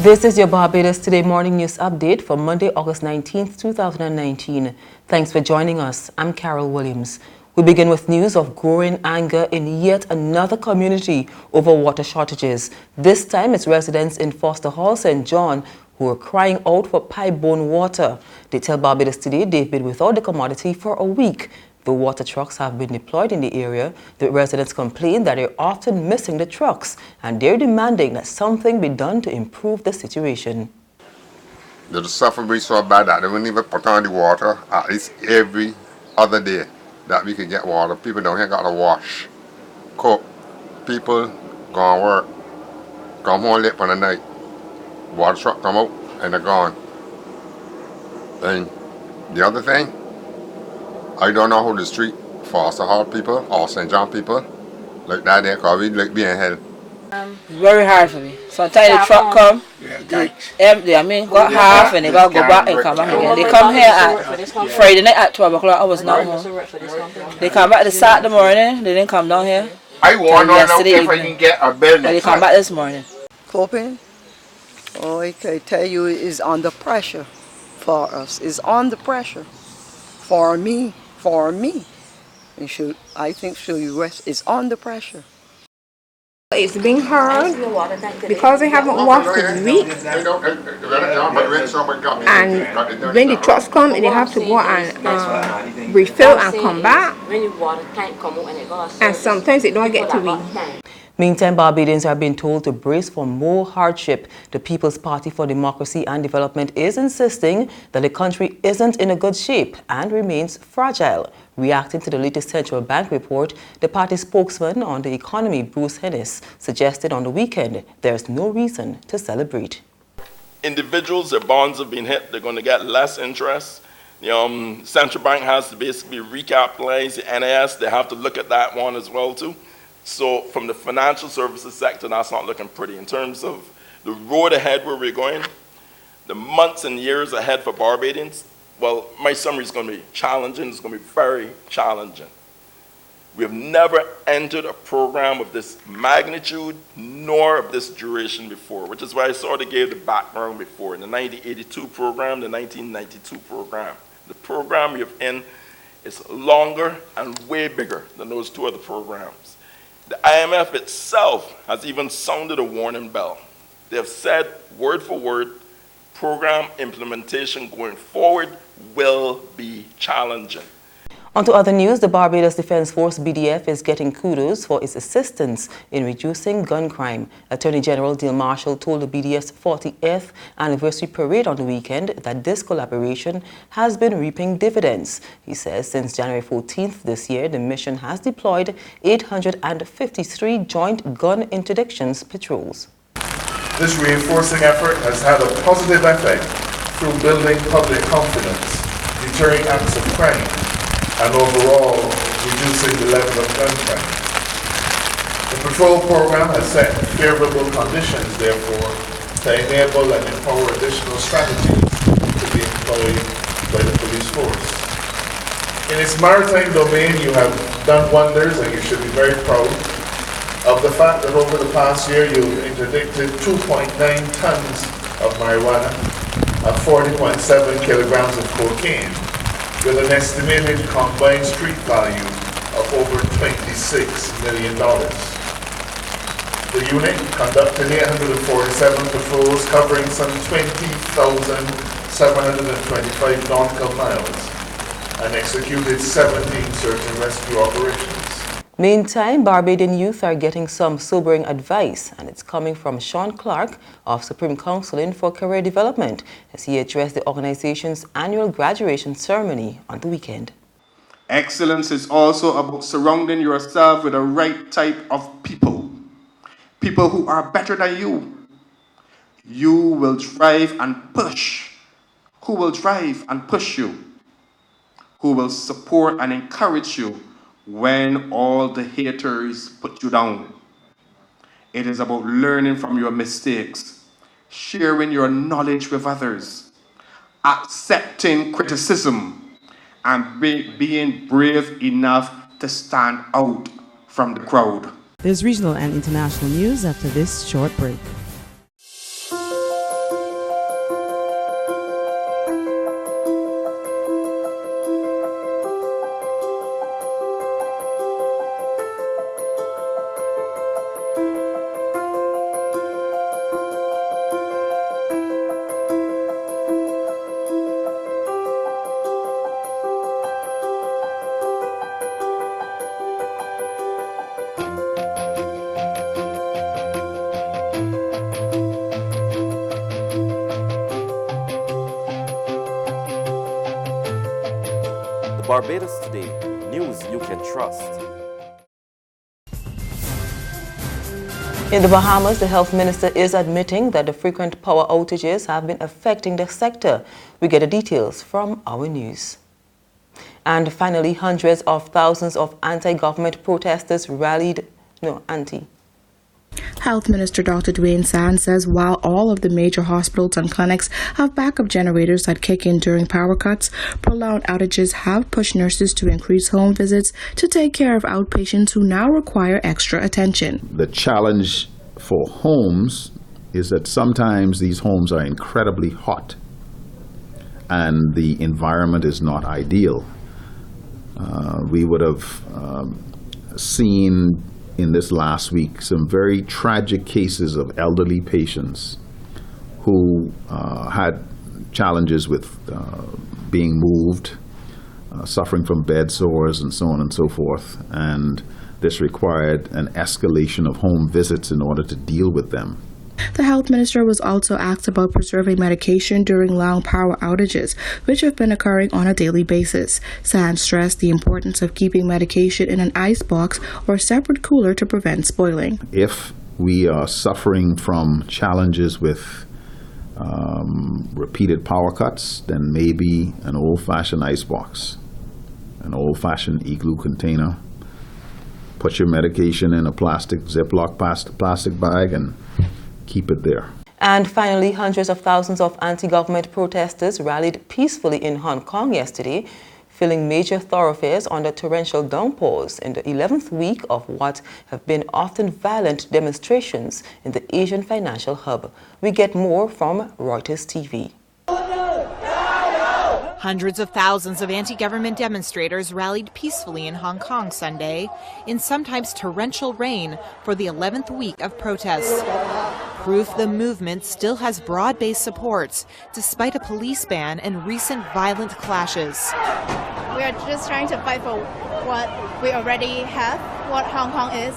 This is your Barbados Today morning news update for Monday, August 19th, 2019. Thanks for joining us. I'm Carol Williams. We begin with news of growing anger in yet another community over water shortages. This time it's residents in Foster Hall, St. John, who are crying out for pipe-borne water. They tell Barbados Today they've been without the commodity for a week. The water trucks have been deployed in the area. The residents complain that they're often missing the trucks, and they're demanding that something be done to improve the situation. The suffering be so bad that they wouldn't even put on the water at least every other day that we can get water. People down here got to wash, cook. People gone work, come home late for the night. Water truck come out and they're gone. And the other thing, I don't know how the street Foster Hall people or St. John people like that there, cause we like being held. Very hard for me. Sometimes the truck come, got half and they gotta go back and come back again. They come here at Friday night at 12 o'clock. I was not home. They come back the Saturday morning. They didn't come down here. I want to know if I can get a building. They come back this morning. Coping, oh, I can tell you, is under pressure for us. Is under pressure for me. I think you rest is under pressure. It's being hard because they haven't washed in weeks, and when the trucks come, they have to go and refill and come back, and sometimes they don't get to we. Meantime, Barbadians are being told to brace for more hardship. The People's Party for Democracy and Development is insisting that the country isn't in a good shape and remains fragile. Reacting to the latest central bank report, the party spokesman on the economy, Bruce Hennis, suggested on the weekend there's no reason to celebrate. Individuals, their bonds have been hit, they're going to get less interest. The central bank has to basically recapitalize the NAS. They have to look at that one as well too. So from the financial services sector, that's not looking pretty. In terms of the road ahead where we're going, the months and years ahead for Barbadians, well, my summary is going to be challenging. It's going to be very challenging. We have never entered a program of this magnitude nor of this duration before, which is why I sort of gave the background before. In the 1982 program, the 1992 program. The program we have in is longer and way bigger than those two other programs. The IMF itself has even sounded a warning bell. They have said, word for word, program implementation going forward will be challenging. On to other news, the Barbados Defense Force BDF is getting kudos for its assistance in reducing gun crime. Attorney General Dale Marshall told the BDF's 40th anniversary parade on the weekend that this collaboration has been reaping dividends. He says since January 14th this year, the mission has deployed 853 joint gun interdictions patrols. This reinforcing effort has had a positive effect through building public confidence, deterring acts of crime, and overall reducing the level of gun crime. The patrol program has set favorable conditions, therefore, to enable and empower additional strategies to be employed by the police force. In its maritime domain, you have done wonders, and you should be very proud of the fact that over the past year you've interdicted 2.9 tons of marijuana and 40.7 kilograms of cocaine, with an estimated combined street value of over $26 million. The unit conducted 847 patrols covering some 20,725 nautical miles and executed 17 search and rescue operations. Meantime, Barbadian youth are getting some sobering advice, and it's coming from Sean Clark of Supreme Counseling for Career Development as he addressed the organization's annual graduation ceremony on the weekend. Excellence is also about surrounding yourself with the right type of people. People who are better than you. You will drive and push. Who will drive and push you? Who will support and encourage you when all the haters put you down. It is about learning from your mistakes, sharing your knowledge with others, accepting criticism, and being brave enough to stand out from the crowd. There's regional and international news after this short break. Barbados Today, news you can trust. In the Bahamas, the health minister is admitting that the frequent power outages have been affecting the sector. We get the details from our news. And finally, hundreds of thousands of anti-government protesters Health Minister Dr. Dwayne Sand says while all of the major hospitals and clinics have backup generators that kick in during power cuts, prolonged outages have pushed nurses to increase home visits to take care of outpatients who now require extra attention. The challenge for homes is that sometimes these homes are incredibly hot and the environment is not ideal. We would have seen in this last week some very tragic cases of elderly patients who had challenges with being moved, suffering from bed sores and so on and so forth, and this required an escalation of home visits in order to deal with them. The health minister was also asked about preserving medication during long power outages, which have been occurring on a daily basis. Sand stressed the importance of keeping medication in an ice box or separate cooler to prevent spoiling. If we are suffering from challenges with repeated power cuts, then maybe an old-fashioned ice box, an old-fashioned igloo container. Put your medication in a plastic Ziploc plastic bag and keep it there. And finally, hundreds of thousands of anti-government protesters rallied peacefully in Hong Kong yesterday, filling major thoroughfares under torrential downpours in the 11th week of what have been often violent demonstrations in the Asian financial hub. We get more from Reuters TV. Hundreds of thousands of anti-government demonstrators rallied peacefully in Hong Kong Sunday in sometimes torrential rain for the 11th week of protests. Proof the movement still has broad-based support despite a police ban and recent violent clashes. We are just trying to fight for what we already have, what Hong Kong is.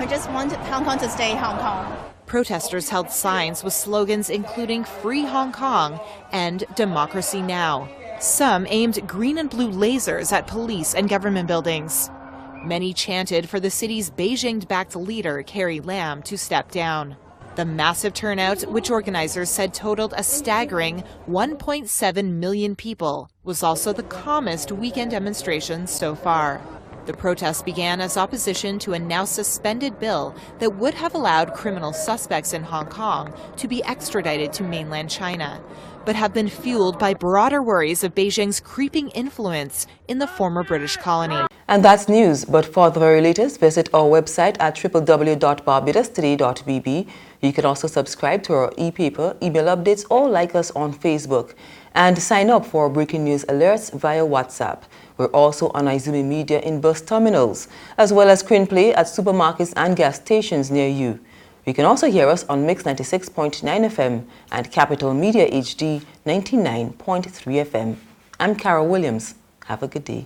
We just want Hong Kong to stay Hong Kong. Protesters held signs with slogans including Free Hong Kong and Democracy Now. Some aimed green and blue lasers at police and government buildings. Many chanted for the city's Beijing-backed leader, Carrie Lam, to step down. The massive turnout, which organizers said totaled a staggering 1.7 million people, was also the calmest weekend demonstration so far. The protests began as opposition to a now suspended bill that would have allowed criminal suspects in Hong Kong to be extradited to mainland China, but have been fueled by broader worries of Beijing's creeping influence in the former British colony. And that's news, but for the very latest, visit our website at www.barbadostoday.bb. You can also subscribe to our e-paper, email updates, or like us on Facebook. And sign up for breaking news alerts via WhatsApp. We're also on Izumi Media in bus terminals, as well as screenplay at supermarkets and gas stations near you. You can also hear us on Mix 96.9 FM and Capital Media HD 99.3 FM. I'm Carol Williams. Have a good day.